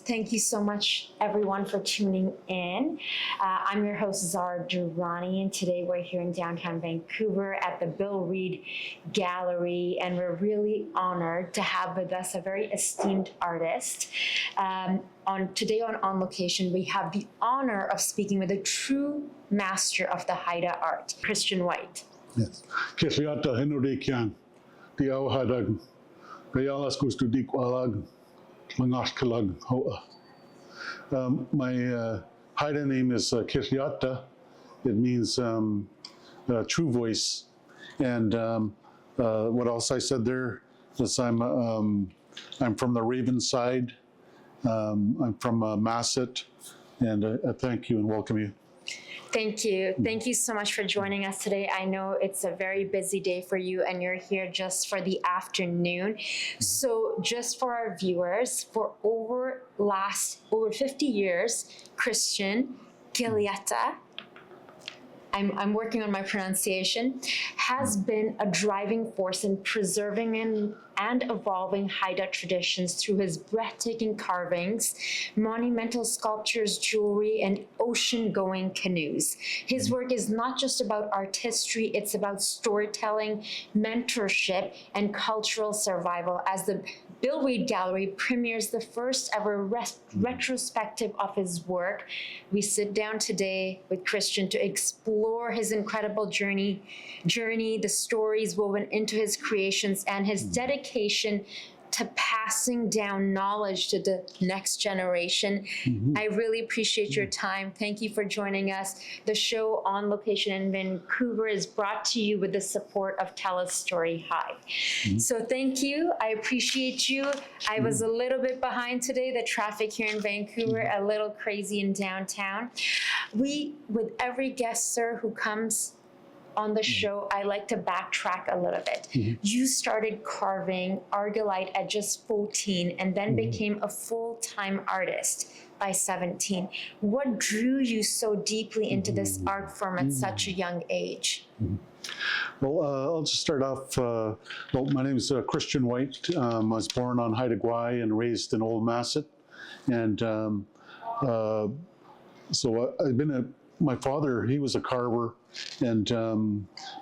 Thank you so much, everyone, for tuning in. I'm your host, Zara Durrani, and today we're here in downtown Vancouver at the Bill Reid Gallery, and we're really honored to have with us a very esteemed artist. Today on On Location, we have the honor of speaking with a true master of the Haida art, Christian White. Yes. Kihl Yahda Christian White. My Haida name is Kihl Yahda. It means true voice. And what else I said there is I'm from the Raven side. I'm from Masset, and I thank you and welcome you. Thank you. Thank you so much for joining us today. I know it's a very busy day for you and you're here just for the afternoon. So just for our viewers, for over 50 years, Christian Kihl Yahda, I'm working on my pronunciation, has been a driving force in preserving and evolving Haida traditions through his breathtaking carvings, monumental sculptures, jewelry, and ocean-going canoes. His work is not just about artistry, it's about storytelling, mentorship, and cultural survival. As the Bill Reid Gallery premieres the first ever retrospective of his work, we sit down today with Christian to explore his incredible journey, the stories woven into his creations, and his dedication to passing down knowledge to the next generation. I really appreciate your time. Thank you for joining us. The show On Location in Vancouver is brought to you with the support of Tell a Story High. So thank you. I appreciate you. I was a little bit behind today. The traffic here in Vancouver, a little crazy in downtown. With every guest, sir, who comes on the show, I like to backtrack a little bit. You started carving Argillite at just 14 and then became a full-time artist by 17. What drew you so deeply into this art form at such a young age? Well, I'll just start off. My name is Christian White. I was born on Haida and raised in Old Masset. And so I've been my father, he was a carver, and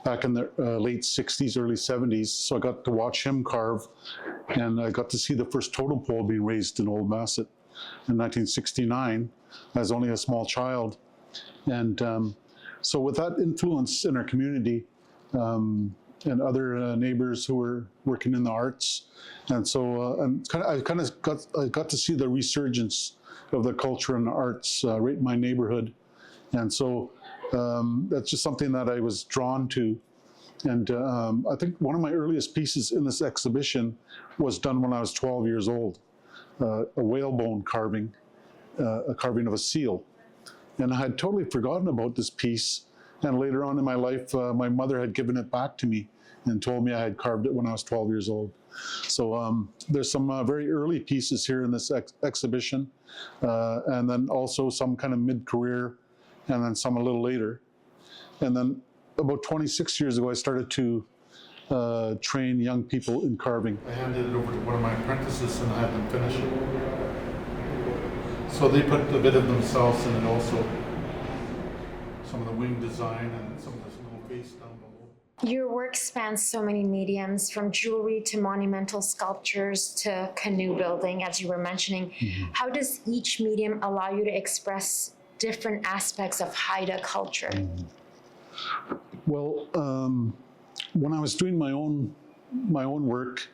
back in the late 60s, early 70s, so I got to watch him carve, and I got to see the first totem pole being raised in Old Masset in 1969. I was only a small child, and so with that influence in our community, and other neighbors who were working in the arts, and so I got to see the resurgence of the culture and the arts right in my neighborhood. And so that's just something that I was drawn to. And I think one of my earliest pieces in this exhibition was done when I was 12 years old, a whalebone carving, a carving of a seal. And I had totally forgotten about this piece. And later on in my life, my mother had given it back to me and told me I had carved it when I was 12 years old. So there's some very early pieces here in this exhibition, and then also some kind of mid-career, and then some a little later. And then about 26 years ago, I started to train young people in carving. I handed it over to one of my apprentices and I had them finish it. So they put a bit of themselves in it also. Some of the wing design and some of this little face down below. Your work spans so many mediums, from jewelry to monumental sculptures to canoe building, as you were mentioning. How does each medium allow you to express different aspects of Haida culture? Well, when I was doing my own work,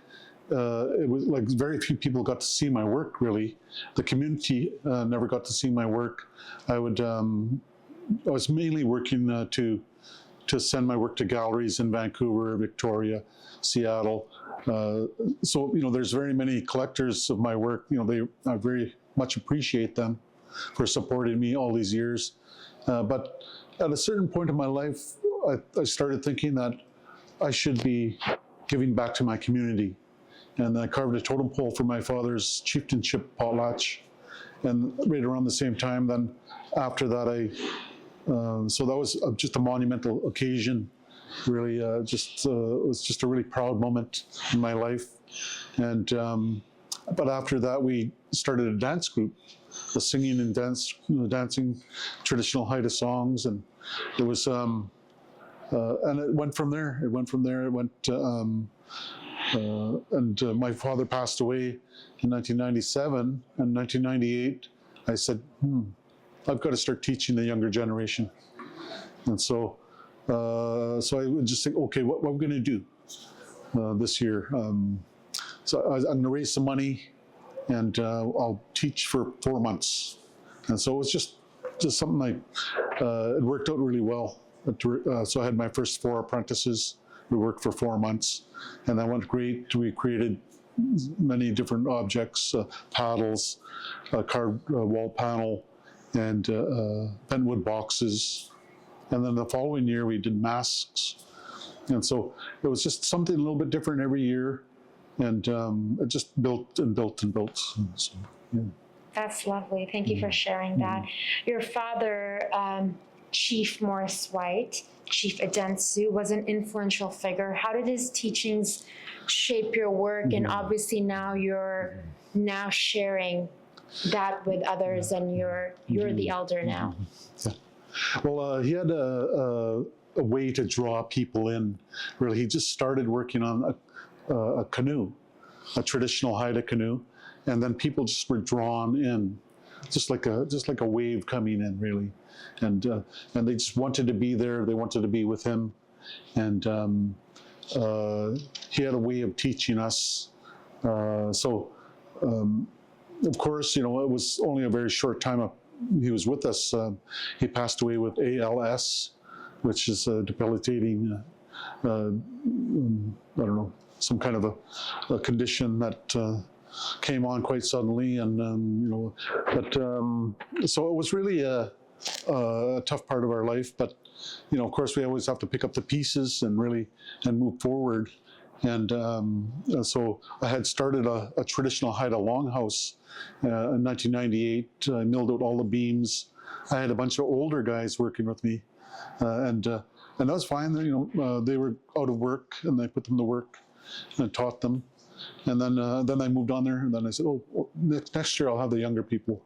it was like very few people got to see my work. Really, the community never got to see my work. I was mainly working to send my work to galleries in Vancouver, Victoria, Seattle. So there's very many collectors of my work. I very much appreciate them for supporting me all these years. But at a certain point in my life, I started thinking that I should be giving back to my community. And I carved a totem pole for my father's chieftainship potlatch. And right around the same time, then after that, so that was just a monumental occasion. Really, it was just a really proud moment in my life. And But after that, we started a dance group, the singing and dancing traditional Haida songs, and it was, and it went from there. It went from there. It went, and my father passed away in 1997. In 1998, I said, I've got to start teaching the younger generation. And so I would just think, okay, what we're going to do this year. So I'm going to raise some money, and I'll teach for 4 months. And so it was just something it worked out really well. So I had my first 4 apprentices. We worked for 4 months, and that went great. We created many different objects, paddles, a carved wall panel, and bentwood boxes. And then the following year, we did masks. And so it was just something a little bit different every year. And it just built and built and built. So, yeah. That's lovely. Thank you for sharing that. Your father, Chief Morris White, Chief Adensu, was an influential figure. How did his teachings shape your work? And obviously now you're now sharing that with others, and you're the elder now. Yeah. Well, he had a way to draw people in. Really, he just started working on a canoe, a traditional Haida canoe, and then people just were drawn in, just like a wave coming in, really, and they just wanted to be there. They wanted to be with him, and he had a way of teaching us. Of course, it was only a very short time he was with us. He passed away with ALS, which is a debilitating, I don't know, some kind of a condition that came on quite suddenly, and so it was really a tough part of our life. But of course, we always have to pick up the pieces and move forward. And so I had started a traditional Haida longhouse in 1998. I milled out all the beams. I had a bunch of older guys working with me, and that was fine. They were out of work, and I put them to work and taught them. And then I moved on there, and then I said, next year I'll have the younger people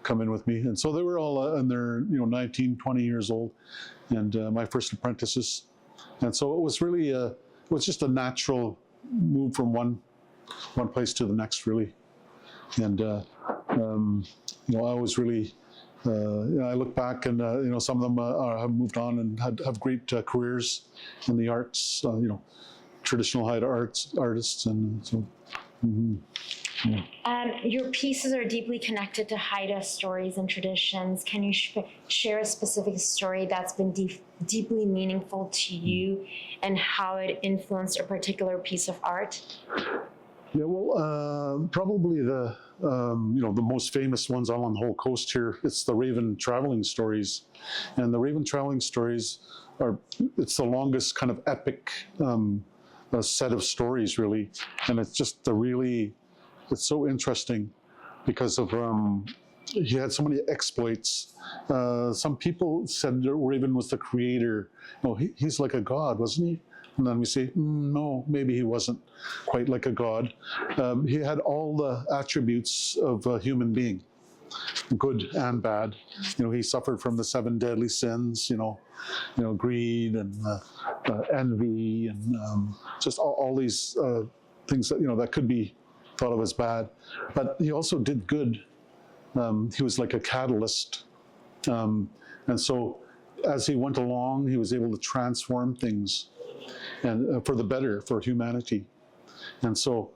come in with me. And so they were all in their 19, 20 years old, and my first apprentices. And so it was really it was just a natural move from one place to the next, really. And I was really I look back, and some of them have moved on and have great careers in the arts. Traditional Haida artists, and so. Your pieces are deeply connected to Haida stories and traditions. Can you share a specific story that's been deeply meaningful to you, and how it influenced a particular piece of art? Yeah, well, probably the most famous ones along the whole coast here. It's the Raven traveling stories, and the Raven traveling stories it's the longest kind of epic a set of stories, really, and it's just it's so interesting because of he had so many exploits. Some people said that Raven was the creator. He's like a god, wasn't he? And then we say, no, maybe he wasn't quite like a god. He had all the attributes of a human being, good and bad. He suffered from the 7 deadly sins, greed and envy, and just all these things that that could be thought of as bad. But he also did good. He was like a catalyst, and so as he went along, he was able to transform things, and for the better, for humanity. And so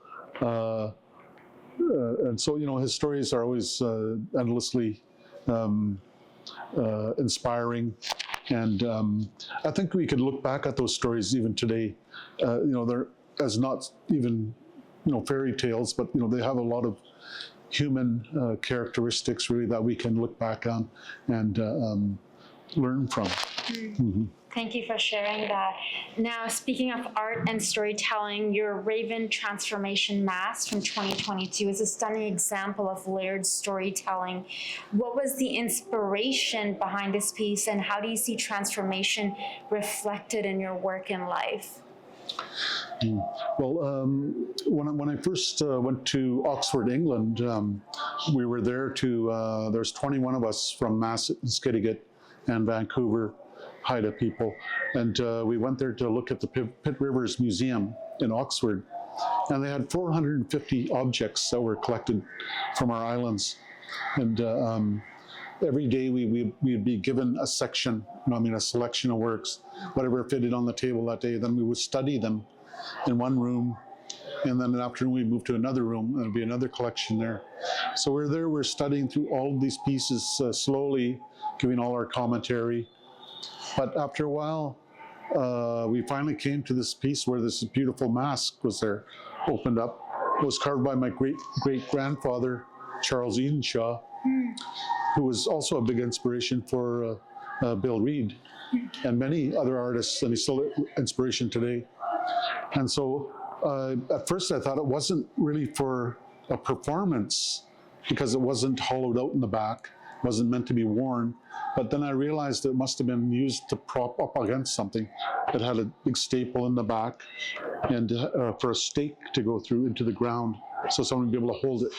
his stories are always endlessly inspiring. And I think we could look back at those stories even today. They're as not even fairy tales, but they have a lot of human characteristics, really, that we can look back on and learn from. Mm-hmm. Thank you for sharing that. Now, speaking of art and storytelling, your Raven Transformation Mask from 2022 is a stunning example of layered storytelling. What was the inspiration behind this piece, and how do you see transformation reflected in your work and life? Well, when I first went to Oxford, England, we were there to, there's 21 of us from Massachusetts and Vancouver, Haida people. And we went there to look at the Pitt Rivers Museum in Oxford. And they had 450 objects that were collected from our islands. And every day we'd be given a section, a selection of works, whatever fitted on the table that day. Then we would study them in one room, and then in the afternoon we'd move to another room, and there'd be another collection there. So we're studying through all of these pieces slowly, giving all our commentary. But after a while, we finally came to this piece where this beautiful mask was there, opened up. It was carved by my great-grandfather, Charles Edenshaw, who was also a big inspiration for Bill Reid and many other artists, and he's still inspiration today. And so at first I thought it wasn't really for a performance because it wasn't hollowed out in the back, wasn't meant to be worn. But then I realized it must have been used to prop up against something. It had a big staple in the back and for a stake to go through into the ground, so someone would be able to hold it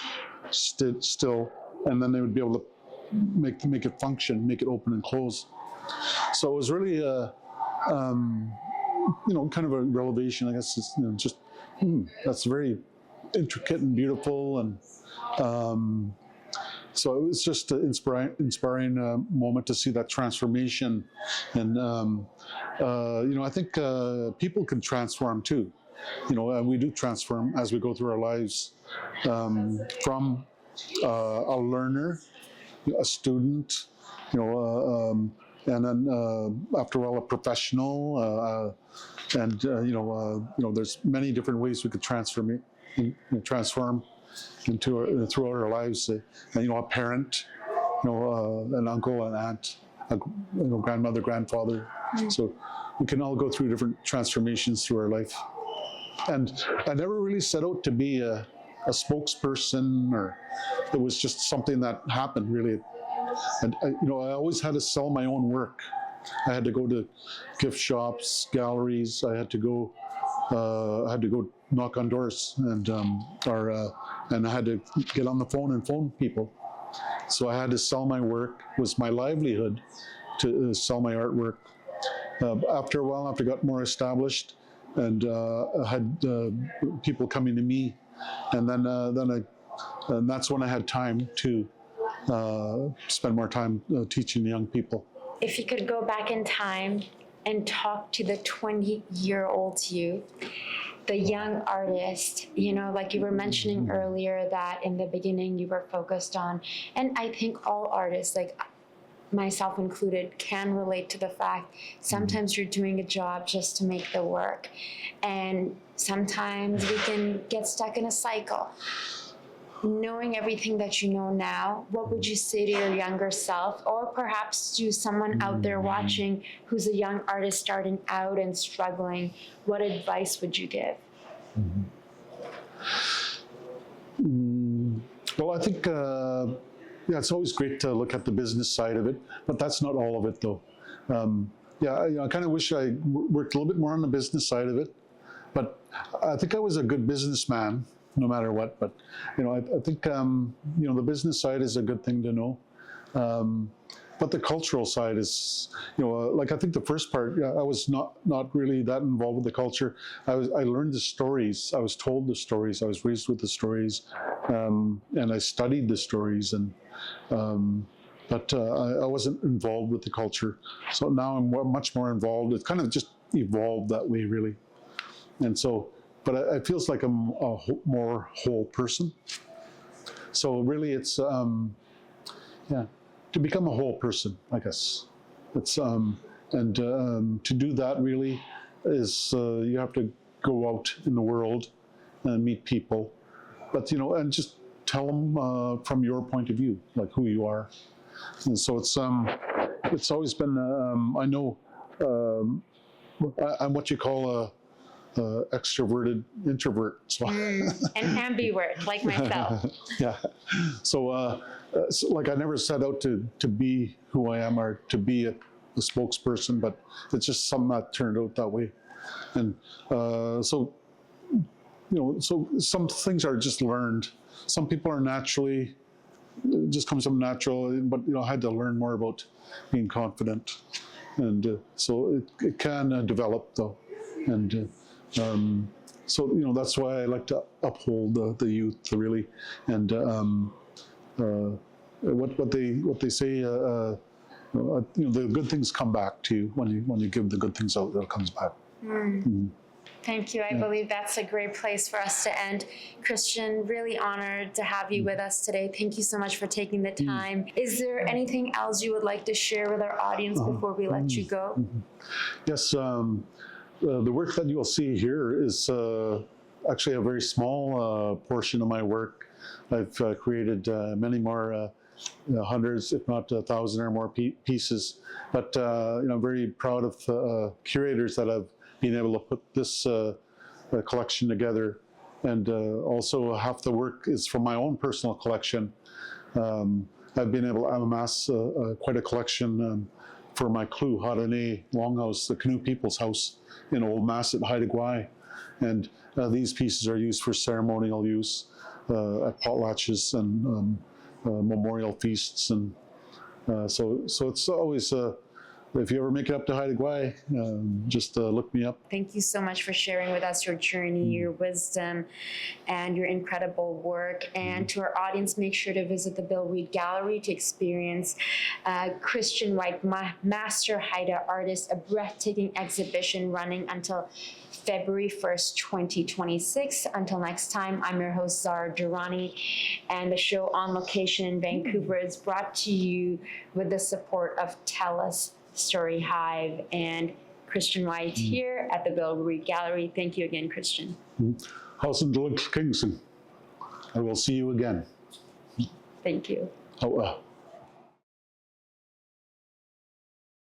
still, and then they would be able to make it function, make it open and close. So it was really kind of a revelation, I guess. It's, just that's very intricate and beautiful, and so it was just an inspiring moment to see that transformation. And I think people can transform too. And we do transform as we go through our lives, from a learner, a student, and then after a while a professional, and there's many different ways we could transform into throughout our lives. And a parent, an uncle, an aunt, grandmother, grandfather. So we can all go through different transformations through our life. And I never really set out to be a spokesperson, or it was just something that happened, really. And I always had to sell my own work. I had to go to gift shops, galleries. I had to go knock on doors, and I had to get on the phone and phone people. So I had to sell my work. It was my livelihood to sell my artwork. After a while, after I got more established, and I had people coming to me, and then that's when I had time to spend more time teaching young people. If you could go back in time and talk to the 20-year-old you, the young artist, like you were mentioning earlier, that in the beginning you were focused on, and I think all artists, like myself included, can relate to the fact sometimes you're doing a job just to make the work, and sometimes we can get stuck in a cycle. Knowing everything that you know now, what would you say to your younger self, or perhaps to someone out there watching who's a young artist starting out and struggling? What advice would you give? Well, I think it's always great to look at the business side of it, but that's not all of it, though. I kind of wish I worked a little bit more on the business side of it, but I think I was a good businessman, no matter what. But I think the business side is a good thing to know, but the cultural side is, like, I think the first part, I was not really that involved with the culture. I learned the stories. I was told the stories. I was raised with the stories, and I studied the stories, and but I wasn't involved with the culture. So now I'm much more involved. It kind of just evolved that way, really, and so. But it feels like I'm a more whole person. So really, it's to become a whole person, I guess. It's and to do that really is you have to go out in the world and meet people, but and just tell them from your point of view, like who you are. And so it's always been I know I'm what you call a extroverted introvert. So. An ambivert, like myself. Yeah. So, like, I never set out to be who I am or to be a spokesperson, but it's just something that turned out that way. And so, so some things are just learned. Some people are naturally, it just comes from natural, but, I had to learn more about being confident. And so it can develop, though. And so, that's why I like to uphold the youth, really. And what they say, the good things come back to you when you give the good things out. That comes back. Mm. Thank you. I believe that's a great place for us to end. Christian, really honored to have you with us today. Thank you so much for taking the time. Is there anything else you would like to share with our audience before we let you go? Yes. The work that you will see here is actually a very small portion of my work. I've created many more hundreds, if not 1,000 or more pieces. But I'm very proud of curators that have been able to put this collection together. And also half the work is from my own personal collection. I've been able to amass quite a collection for my Kihl Yahda longhouse, the Canoe People's House in Old Masset, Haida. And these pieces are used for ceremonial use at potlatches and memorial feasts. And so it's always, if you ever make it up to Haida, just look me up. Thank you so much for sharing with us your journey, your wisdom, and your incredible work. And to our audience, make sure to visit the Bill Reid Gallery to experience Christian White, master Haida artist, a breathtaking exhibition running until February 1st, 2026. Until next time, I'm your host, Zara Durrani, and the show On Location in Vancouver is brought to you with the support of TELUS, Story Hive, and Christian White here at the Bill Reid Gallery. Thank you again, Christian. Howson Kingston. I will see you again. Thank you.